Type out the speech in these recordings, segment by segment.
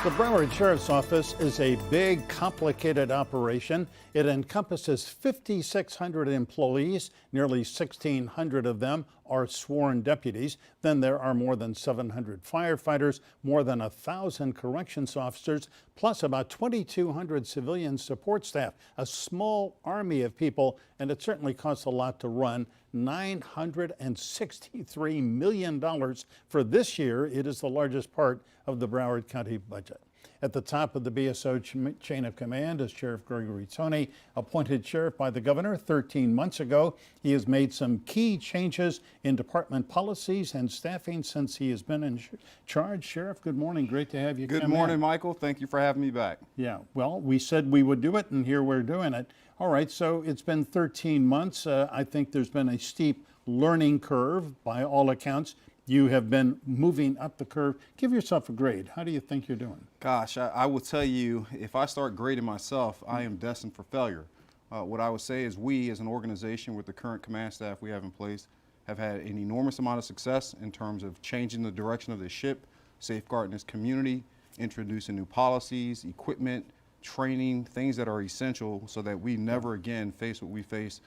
The Broward Sheriff's Office is a big, complicated operation. It encompasses 5,600 employees. Nearly 1,600 of them are sworn deputies. Then there are more than 700 firefighters, more than 1,000 corrections officers, plus about 2,200 civilian support staff. A small army of people, and it certainly costs a lot to run. $963 million for this year. It is the largest part of the Broward County budget. At the top of the BSO chain of command is Sheriff Gregory Tony, appointed sheriff by the governor 13 months ago. He has made some key changes in department policies and staffing since he has been in charge. Sheriff, good morning. Great to have you. Good morning, Michael. Thank you for having me back. Yeah, well, we said we would do it, and here we're doing it. All right, so it's been 13 months. I think there's been a steep learning curve by all accounts. You have been moving up the curve. Give yourself a grade. How do you think you're doing? Gosh, I will tell you, if I start grading myself, I am destined for failure. What I would say is we, as an organization with the current command staff we have in place, have had an enormous amount of success in terms of changing the direction of the ship, safeguarding this community, introducing new policies, equipment, training, things that are essential so that we never again face what we face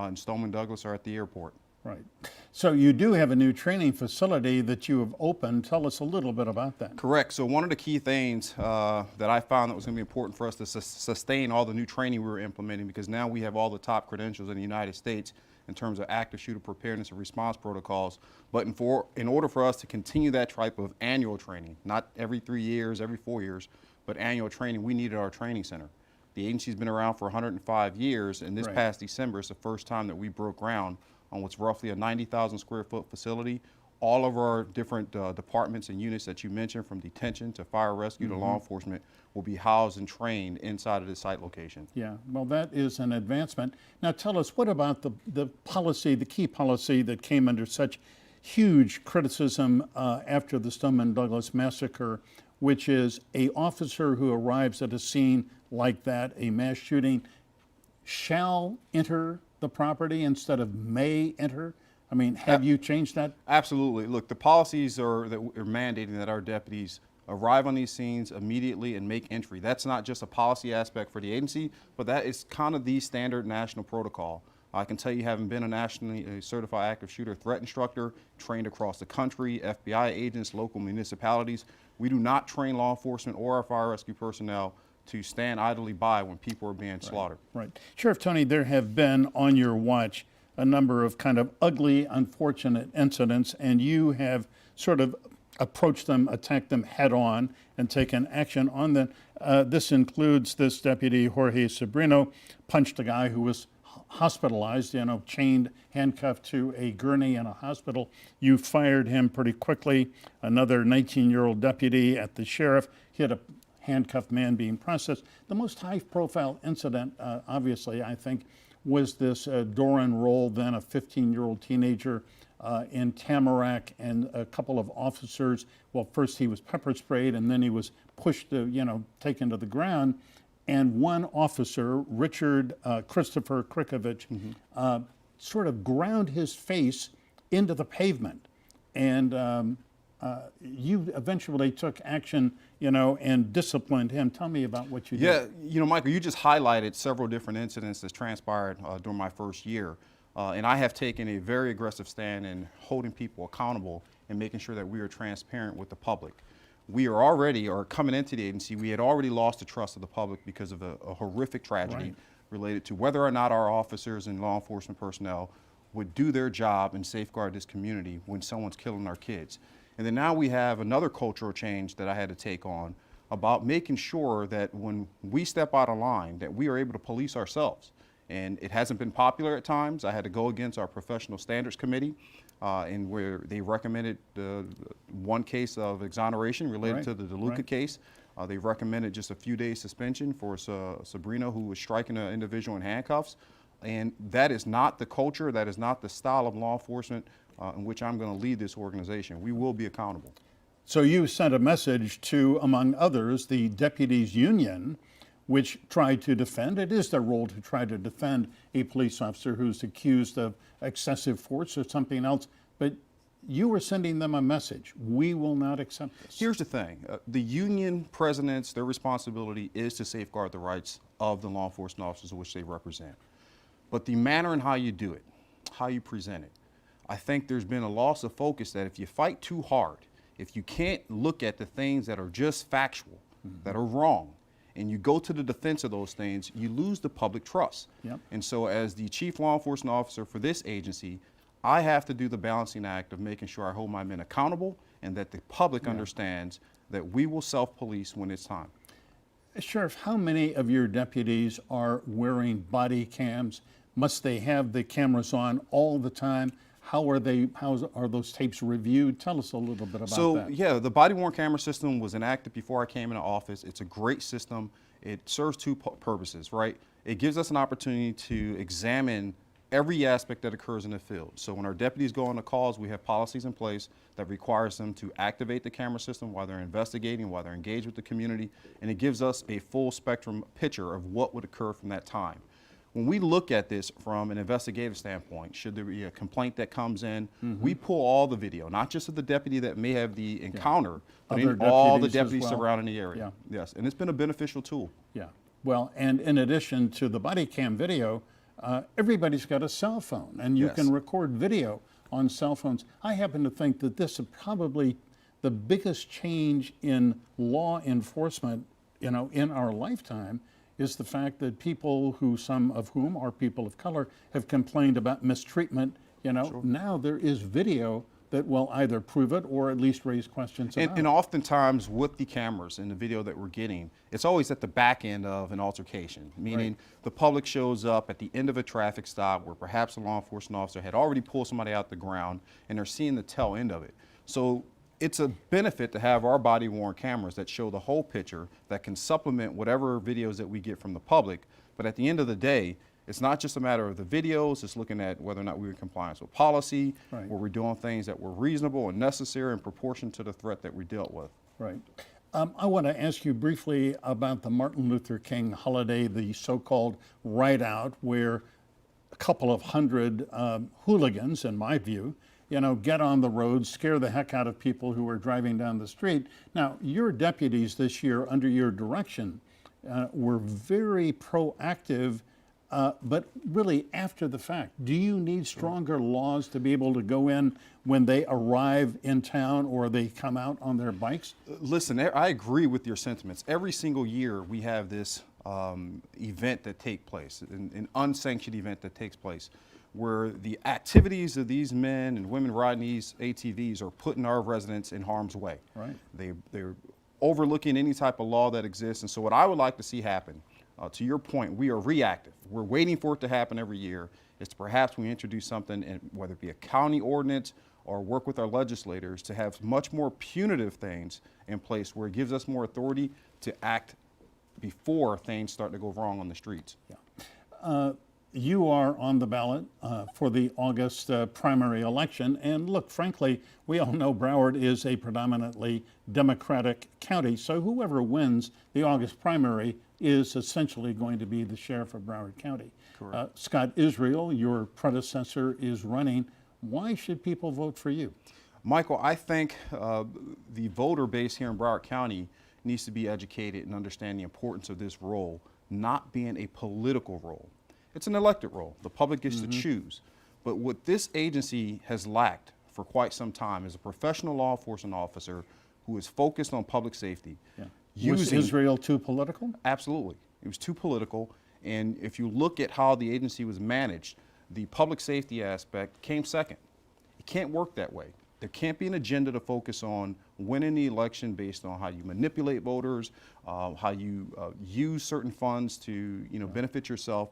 in Stoneman Douglas or at the airport. Right. So you do have a new training facility that you have opened. Tell us a little bit about that. Correct. So one of the key things that I found that was going to be important for us to sustain all the new training we were implementing, because now we have all the top credentials in the United States in terms of active shooter preparedness and response protocols. But in order for us to continue that type of annual training, not every 3 years, every 4 years, but annual training, we needed our training center. The agency's been around for 105 years, and this past December is the first time that we broke ground on what's roughly a 90,000 square foot facility. All of our different departments and units that you mentioned, from detention to fire rescue to law enforcement, will be housed and trained inside of this site location. Yeah, well, that is an advancement. Now tell us, what about the policy, the key policy that came under such huge criticism after the Stoneman Douglas massacre, which is a officer who arrives at a scene like that, a mass shooting, shall enter the property instead of may enter? I mean, have you changed that? Absolutely. Look, the policies are mandating that our deputies arrive on these scenes immediately and make entry. That's not just a policy aspect for the agency, but that is kind of the standard national protocol. I can tell you, having been a nationally certified active shooter threat instructor, trained across the country, FBI agents, local municipalities, we do not train law enforcement or our fire rescue personnel to stand idly by when people are being slaughtered. Right. Sheriff Tony, there have been on your watch a number of kind of ugly, unfortunate incidents, and you have sort of approached them, attacked them head on, and taken action on them. This includes this deputy, Jorge Sobrino, punched a guy who was hospitalized, chained, handcuffed to a gurney in a hospital. You fired him pretty quickly. Another 19-year-old deputy at the sheriff hit a handcuffed man being processed. The most high-profile incident, obviously, I think, was this Doran Roll, then a 15-year-old teenager in Tamarack, and a couple of officers. Well, first he was pepper sprayed, and then he was pushed, taken to the ground. And one officer, Richard Christopher Krikovich, sort of ground his face into the pavement. And you eventually took action, and disciplined him. Tell me about what you did. Yeah, Michael, you just highlighted several different incidents that transpired during my first year. And I have taken a very aggressive stand in holding people accountable and making sure that we are transparent with the public. We are already, or coming into the agency, we had already lost the trust of the public because of a horrific tragedy related to whether or not our officers and law enforcement personnel would do their job and safeguard this community when someone's killing our kids. And then now we have another cultural change that I had to take on about making sure that when we step out of line, that we are able to police ourselves. And it hasn't been popular at times. I had to go against our professional standards committee, and where they recommended one case of exoneration related to the DeLuca case. They recommended just a few days suspension for Sabrina, who was striking an individual in handcuffs. And that is not the culture, that is not the style of law enforcement in which I'm going to lead this organization. We will be accountable. So you sent a message to, among others, the deputies union, which tried to defend, it is their role to try to defend a police officer who's accused of excessive force or something else, but you were sending them a message. We will not accept this. Here's the thing. The union presidents, their responsibility is to safeguard the rights of the law enforcement officers which they represent. But the manner in how you do it, how you present it, I think there's been a loss of focus that if you fight too hard, if you can't look at the things that are just factual, that are wrong, and you go to the defense of those things, you lose the public trust. Yep. And so as the chief law enforcement officer for this agency, I have to do the balancing act of making sure I hold my men accountable and that the public understands that we will self-police when it's time. Sheriff, how many of your deputies are wearing body cams? Must they have the cameras on all the time? How are those tapes reviewed? Tell us a little bit about that. Yeah, the body-worn camera system was enacted before I came into office. It's a great system. It serves two purposes, right? It gives us an opportunity to examine every aspect that occurs in the field. So when our deputies go on the calls, we have policies in place that requires them to activate the camera system while they're investigating, while they're engaged with the community, and it gives us a full spectrum picture of what would occur from that time. When we look at this from an investigative standpoint, should there be a complaint that comes in, we pull all the video, not just of the deputy that may have the encounter, but in all the deputies surrounding the area. Yes, and it's been a beneficial tool. Yeah, well, and in addition to the body cam video, everybody's got a cell phone, and you can record video on cell phones. I happen to think that this is probably the biggest change in law enforcement, in our lifetime, is the fact that people who, some of whom are people of color, have complained about mistreatment. Now there is video that will either prove it or at least raise questions about it. And oftentimes with the cameras and the video that we're getting, it's always at the back end of an altercation, meaning the public shows up at the end of a traffic stop where perhaps a law enforcement officer had already pulled somebody out the ground and they're seeing the tail end of it. So it's a benefit to have our body-worn cameras that show the whole picture, that can supplement whatever videos that we get from the public. But at the end of the day, it's not just a matter of the videos, it's looking at whether or not we're in compliance with policy, where we're doing things that were reasonable and necessary in proportion to the threat that we dealt with. Right. I want to ask you briefly about the Martin Luther King holiday, the so-called Ride Out, where a couple of hundred hooligans, in my view, get on the road, scare the heck out of people who are driving down the street. Now, your deputies this year, under your direction, were very proactive, but really after the fact. Do you need stronger laws to be able to go in when they arrive in town or they come out on their bikes? Listen, I agree with your sentiments. Every single year we have this event that takes place, an unsanctioned event that takes place, where the activities of these men and women riding these ATVs are putting our residents in harm's way. Right. They're overlooking any type of law that exists. And so what I would like to see happen, to your point, we are reactive. We're waiting for it to happen every year. Is to perhaps we introduce something, whether it be a county ordinance or work with our legislators to have much more punitive things in place where it gives us more authority to act before things start to go wrong on the streets. Yeah. You are on the ballot for the August primary election. And look, frankly, we all know Broward is a predominantly Democratic county. So whoever wins the August primary is essentially going to be the sheriff of Broward County. Scott Israel, your predecessor, is running. Why should people vote for you? Michael, I think the voter base here in Broward County needs to be educated and understand the importance of this role not being a political role. It's an elected role. The public gets to choose. But what this agency has lacked for quite some time is a professional law enforcement officer who is focused on public safety. Was Israel too political? Absolutely. It was too political. And if you look at how the agency was managed, the public safety aspect came second. It can't work that way. There can't be an agenda to focus on winning the election based on how you manipulate voters, how you use certain funds to benefit yourself.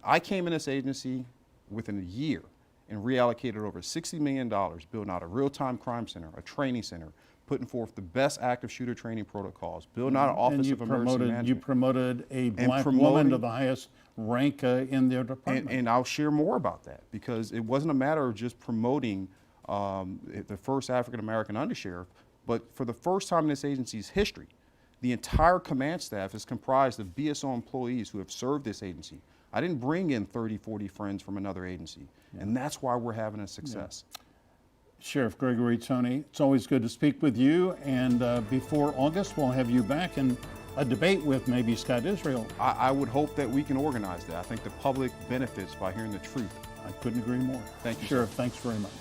I came in this agency within a year and reallocated over $60 million, building out a real-time crime center, a training center, putting forth the best active shooter training protocols, building out an office of emergency management. You promoted a black woman to the highest rank in their department. And I'll share more about that because it wasn't a matter of just promoting the first African-American undersheriff, but for the first time in this agency's history, the entire command staff is comprised of BSO employees who have served this agency. I didn't bring in 30, 40 friends from another agency, and that's why we're having a success. Sheriff Gregory Tony, it's always good to speak with you, and before August, we'll have you back in a debate with maybe Scott Israel. I would hope that we can organize that. I think the public benefits by hearing the truth. I couldn't agree more. Thank you, Sheriff, thanks very much.